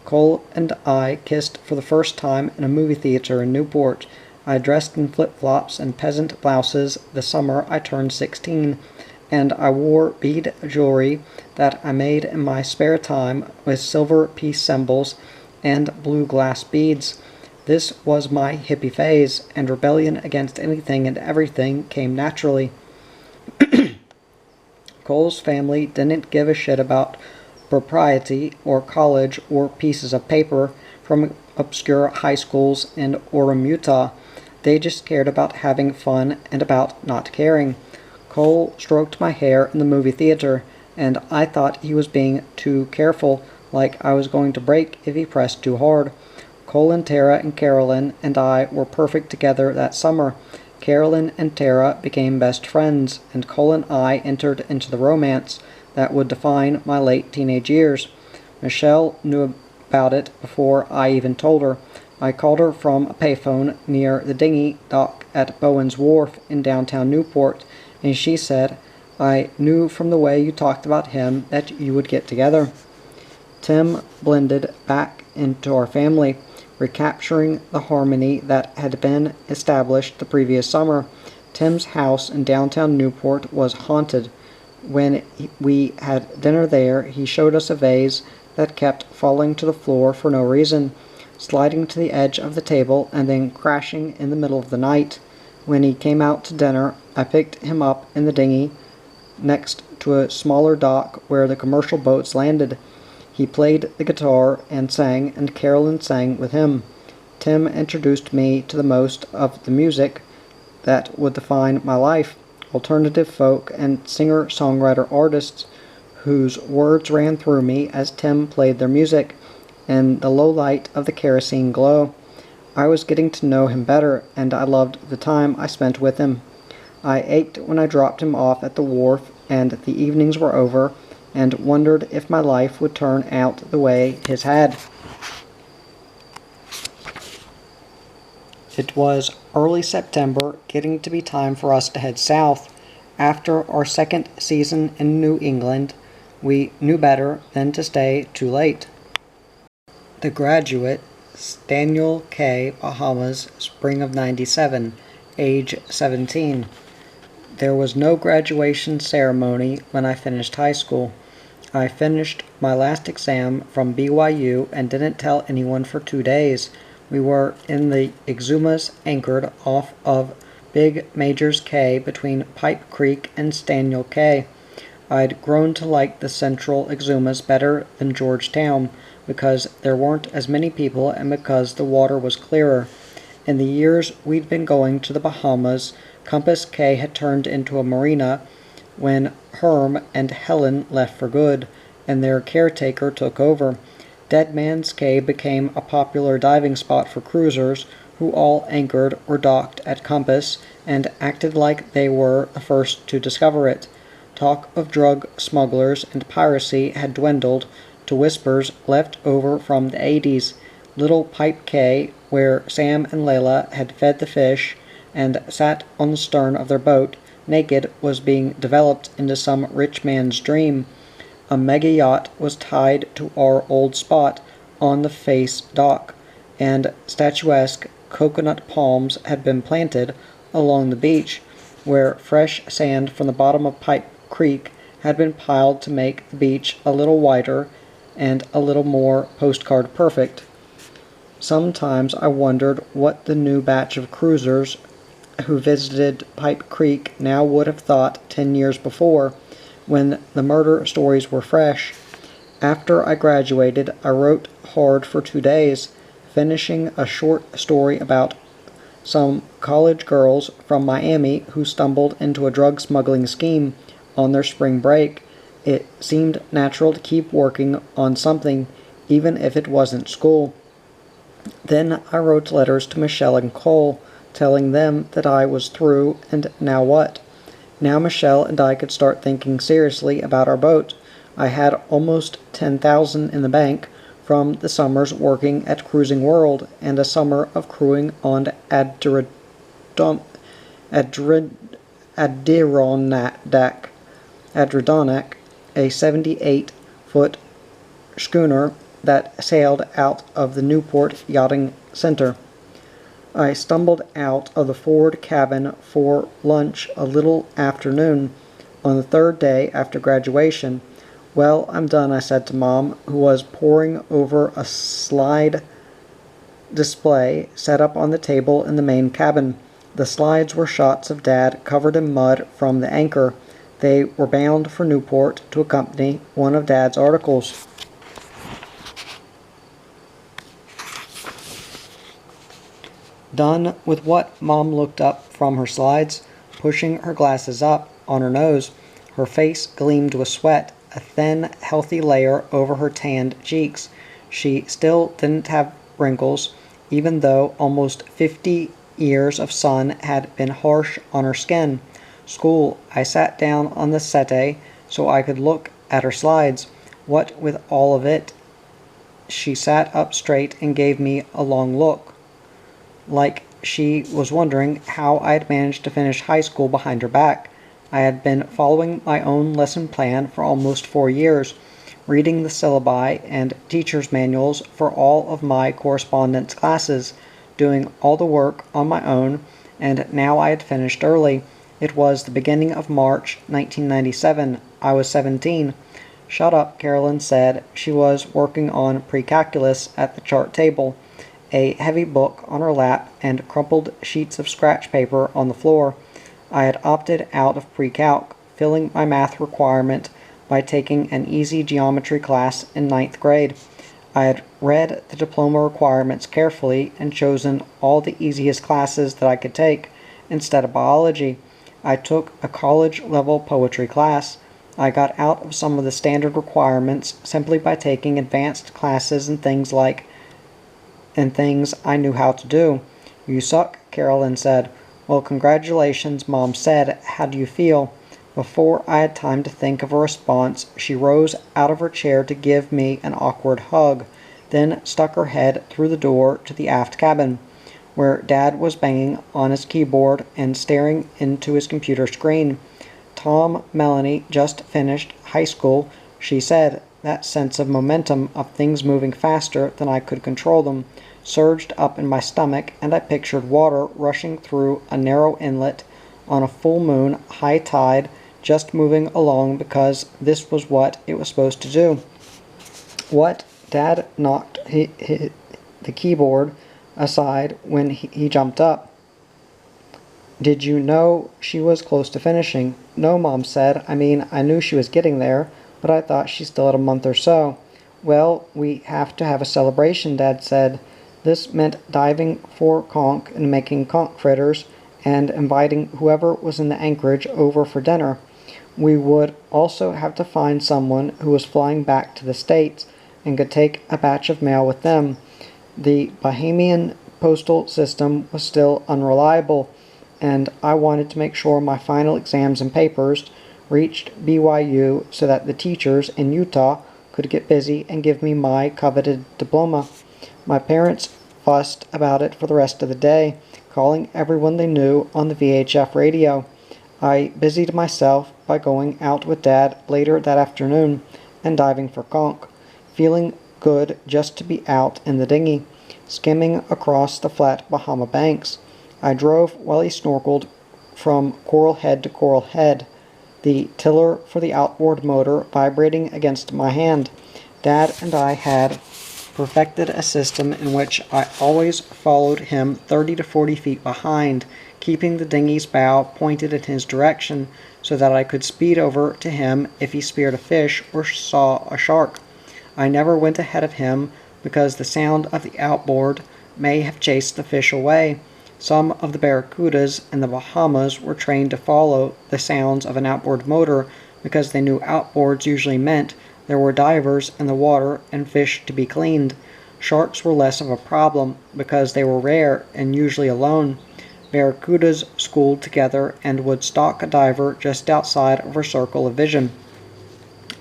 Cole and I kissed for the first time in a movie theater in Newport. I dressed in flip-flops and peasant blouses the summer I turned 16, and I wore bead jewelry that I made in my spare time with silver piece symbols and blue glass beads. This was my hippie phase, and rebellion against anything and everything came naturally. Cole's family didn't give a shit about propriety or college or pieces of paper from obscure high schools in Orem, Utah. They just cared about having fun and about not caring. Cole stroked my hair in the movie theater, and I thought he was being too careful, like I was going to break if he pressed too hard. Cole and Tara and Carolyn and I were perfect together that summer. Carolyn and Tara became best friends, and Cole and I entered into the romance that would define my late teenage years. Michelle knew about it before I even told her. I called her from a payphone near the dinghy dock at Bowen's Wharf in downtown Newport, and she said, "I knew from the way you talked about him that you would get together." Tim blended back into our family, recapturing the harmony that had been established the previous summer. Tim's house in downtown Newport was haunted. When we had dinner there, he showed us a vase that kept falling to the floor for no reason, sliding to the edge of the table and then crashing in the middle of the night. When he came out to dinner, I picked him up in the dinghy next to a smaller dock where the commercial boats landed. He played the guitar and sang, and Carolyn sang with him. Tim introduced me to the most of the music that would define my life, alternative folk and singer-songwriter artists whose words ran through me as Tim played their music in the low light of the kerosene glow. I was getting to know him better, and I loved the time I spent with him. I ached when I dropped him off at the wharf and the evenings were over, and wondered if my life would turn out the way his had. It was early September, getting to be time for us to head south. After our second season in New England, we knew better than to stay too late. The Graduate, Daniel K., Bahamas, spring of '97, age 17. There was no graduation ceremony when I finished high school. I finished my last exam from BYU and didn't tell anyone for 2 days. We were in the Exumas anchored off of Big Majors Cay between Pipe Creek and Staniel Cay. I'd grown to like the central Exumas better than Georgetown because there weren't as many people and because the water was clearer. In the years we'd been going to the Bahamas, Compass Cay had turned into a marina when Herm and Helen left for good, and their caretaker took over. Dead Man's Cay became a popular diving spot for cruisers, who all anchored or docked at Compass and acted like they were the first to discover it. Talk of drug smugglers and piracy had dwindled to whispers left over from the '80s. Little Pipe Cay, where Sam and Layla had fed the fish and sat on the stern of their boat, naked, was being developed into some rich man's dream. A mega yacht was tied to our old spot on the face dock, and statuesque coconut palms had been planted along the beach, where fresh sand from the bottom of Pipe Creek had been piled to make the beach a little wider and a little more postcard perfect. Sometimes I wondered what the new batch of cruisers who visited Pipe Creek now would have thought 10 years before, when the murder stories were fresh. After I graduated, I wrote hard for 2 days, finishing a short story about some college girls from Miami who stumbled into a drug smuggling scheme on their spring break. It seemed natural to keep working on something, even if it wasn't school. Then I wrote letters to Michelle and Cole, telling them that I was through, and now what? Now Michelle and I could start thinking seriously about our boat. I had almost $10,000 in the bank from the summers working at Cruising World and a summer of crewing on Adirondack, a 78-foot schooner that sailed out of the Newport Yachting Center. I stumbled out of the forward cabin for lunch a little after noon on the third day after graduation. "Well, I'm done," I said to Mom, who was poring over a slide display set up on the table in the main cabin. The slides were shots of Dad covered in mud from the anchor. They were bound for Newport to accompany one of Dad's articles. Done with what? Mom looked up from her slides, pushing her glasses up on her nose. Her face gleamed with sweat, a thin, healthy layer over her tanned cheeks. She still didn't have wrinkles, even though almost 50 years of sun had been harsh on her skin. School. I sat down on the settee so I could look at her slides. What with all of it? She sat up straight and gave me a long look, like she was wondering how I had managed to finish high school behind her back. I had been following my own lesson plan for almost 4 years, reading the syllabi and teacher's manuals for all of my correspondence classes, doing all the work on my own, and now I had finished early. It was the beginning of March 1997. I was 17. Shut up, Carolyn said. She was working on pre-calculus at the chart table, a heavy book on her lap and crumpled sheets of scratch paper on the floor. I had opted out of pre-calc, filling my math requirement by taking an easy geometry class in 9th grade. I had read the diploma requirements carefully and chosen all the easiest classes that I could take instead of biology. I took a college-level poetry class. I got out of some of the standard requirements simply by taking advanced classes and things I knew how to do. You suck, Carolyn said. Well, congratulations, Mom said. How do you feel? Before I had time to think of a response, she rose out of her chair to give me an awkward hug, then stuck her head through the door to the aft cabin, where Dad was banging on his keyboard and staring into his computer screen. Tom, Melanie just finished high school, she said. That sense of momentum, of things moving faster than I could control them, surged up in my stomach, and I pictured water rushing through a narrow inlet on a full moon, high tide, just moving along because this was what it was supposed to do. What? Dad knocked the keyboard aside when he jumped up. Did you know she was close to finishing? No, Mom said. I mean, I knew she was getting there, but I thought she still had a month or so. Well, we have to have a celebration, Dad said. This meant diving for conch and making conch fritters and inviting whoever was in the anchorage over for dinner. We would also have to find someone who was flying back to the States and could take a batch of mail with them. The Bahamian postal system was still unreliable, and I wanted to make sure my final exams and papers reached BYU so that the teachers in Utah could get busy and give me my coveted diploma. My parents fussed about it for the rest of the day, calling everyone they knew on the VHF radio. I busied myself by going out with Dad later that afternoon and diving for conch, feeling good just to be out in the dinghy, skimming across the flat Bahama banks. I drove while he snorkeled from coral head to coral head, the tiller for the outboard motor vibrating against my hand. Dad and I had perfected a system in which I always followed him 30 to 40 feet behind, keeping the dinghy's bow pointed in his direction so that I could speed over to him if he speared a fish or saw a shark. I never went ahead of him because the sound of the outboard may have chased the fish away. Some of the barracudas in the Bahamas were trained to follow the sounds of an outboard motor because they knew outboards usually meant there were divers in the water and fish to be cleaned. Sharks were less of a problem because they were rare and usually alone. Barracudas schooled together and would stalk a diver just outside of her circle of vision.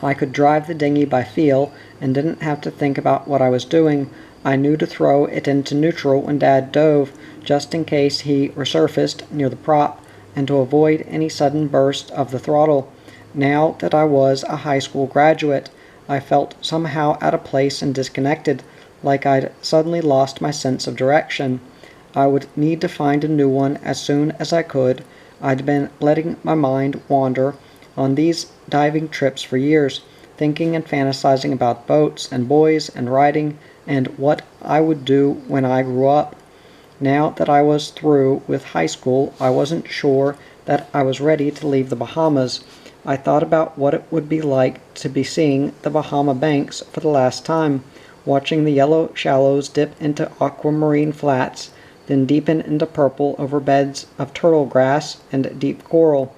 I could drive the dinghy by feel and didn't have to think about what I was doing. I knew to throw it into neutral when Dad dove, just in case he resurfaced near the prop, and to avoid any sudden burst of the throttle. Now that I was a high school graduate, I felt somehow out of place and disconnected, like I'd suddenly lost my sense of direction. I would need to find a new one as soon as I could. I'd been letting my mind wander on these diving trips for years, thinking and fantasizing about boats and boys and riding and what I would do when I grew up. Now that I was through with high school, I wasn't sure that I was ready to leave the Bahamas. I thought about what it would be like to be seeing the Bahama banks for the last time, watching the yellow shallows dip into aquamarine flats, then deepen into purple over beds of turtle grass and deep coral.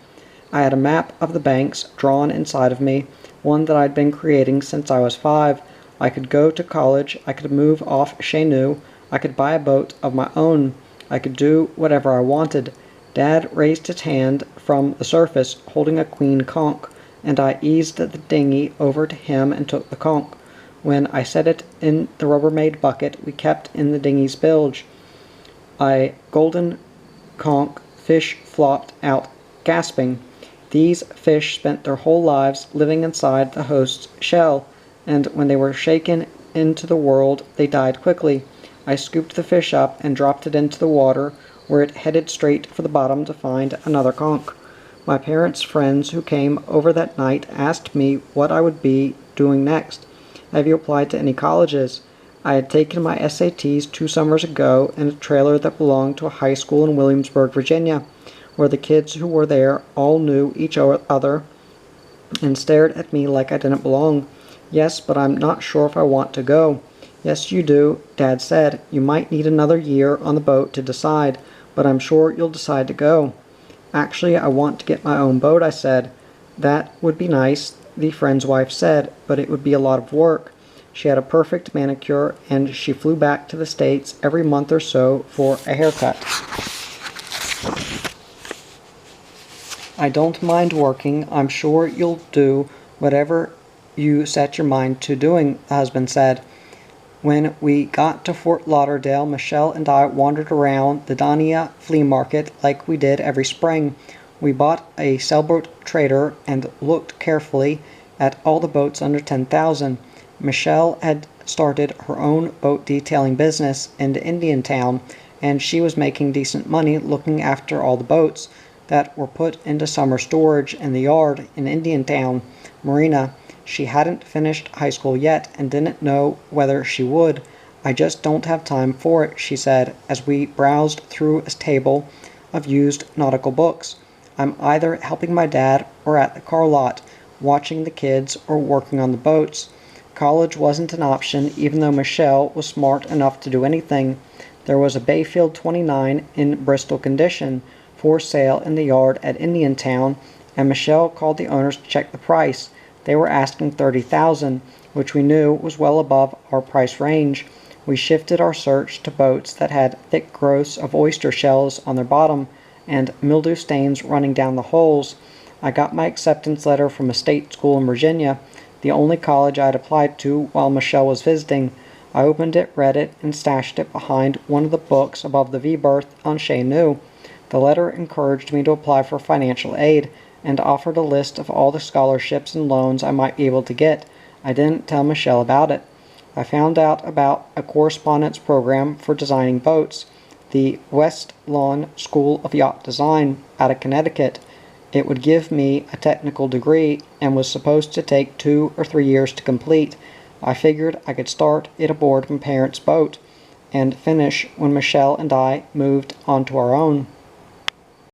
I had a map of the banks drawn inside of me, one that I'd been creating since I was 5. I could go to college, I could move off Chez Nous, I could buy a boat of my own, I could do whatever I wanted. Dad raised his hand from the surface, holding a queen conch, and I eased the dinghy over to him and took the conch. When I set it in the Rubbermaid bucket we kept in the dinghy's bilge, a golden conch fish flopped out, gasping. These fish spent their whole lives living inside the host's shell, and when they were shaken into the world, they died quickly. I scooped the fish up and dropped it into the water, where it headed straight for the bottom to find another conch. My parents' friends who came over that night asked me what I would be doing next. Have you applied to any colleges? I had taken my SATs 2 summers ago in a trailer that belonged to a high school in Williamsburg, Virginia, where the kids who were there all knew each other and stared at me like I didn't belong. Yes, but I'm not sure if I want to go. Yes, you do, Dad said. You might need another year on the boat to decide, but I'm sure you'll decide to go. Actually, I want to get my own boat, I said. That would be nice, the friend's wife said, but it would be a lot of work. She had a perfect manicure, and she flew back to the States every month or so for a haircut. I don't mind working. I'm sure you'll do whatever you set your mind to doing, the husband said. When we got to Fort Lauderdale, Michelle and I wandered around the Dania flea market like we did every spring. We bought a sailboat trader and looked carefully at all the boats under 10,000. Michelle had started her own boat detailing business in Indiantown, and she was making decent money looking after all the boats that were put into summer storage in the yard in Indiantown Marina. She hadn't finished high school yet and didn't know whether she would. I just don't have time for it, she said, as we browsed through a table of used nautical books. I'm either helping my dad or at the car lot, watching the kids or working on the boats. College wasn't an option, even though Michelle was smart enough to do anything. There was a Bayfield 29 in Bristol condition for sale in the yard at Indiantown, and Michelle called the owners to check the price. They were asking $30,000, which we knew was well above our price range. We shifted our search to boats that had thick growths of oyster shells on their bottom and mildew stains running down the holes. I got my acceptance letter from a state school in Virginia, the only college I had applied to while Michelle was visiting. I opened it, read it, and stashed it behind one of the books above the V-berth on Chez Nous. The letter encouraged me to apply for financial aid, and offered a list of all the scholarships and loans I might be able to get. I didn't tell Michelle about it. I found out about a correspondence program for designing boats, the West Lawn School of Yacht Design out of Connecticut. It would give me a technical degree and was supposed to take 2 or 3 years to complete. I figured I could start it aboard my parents' boat and finish when Michelle and I moved onto our own.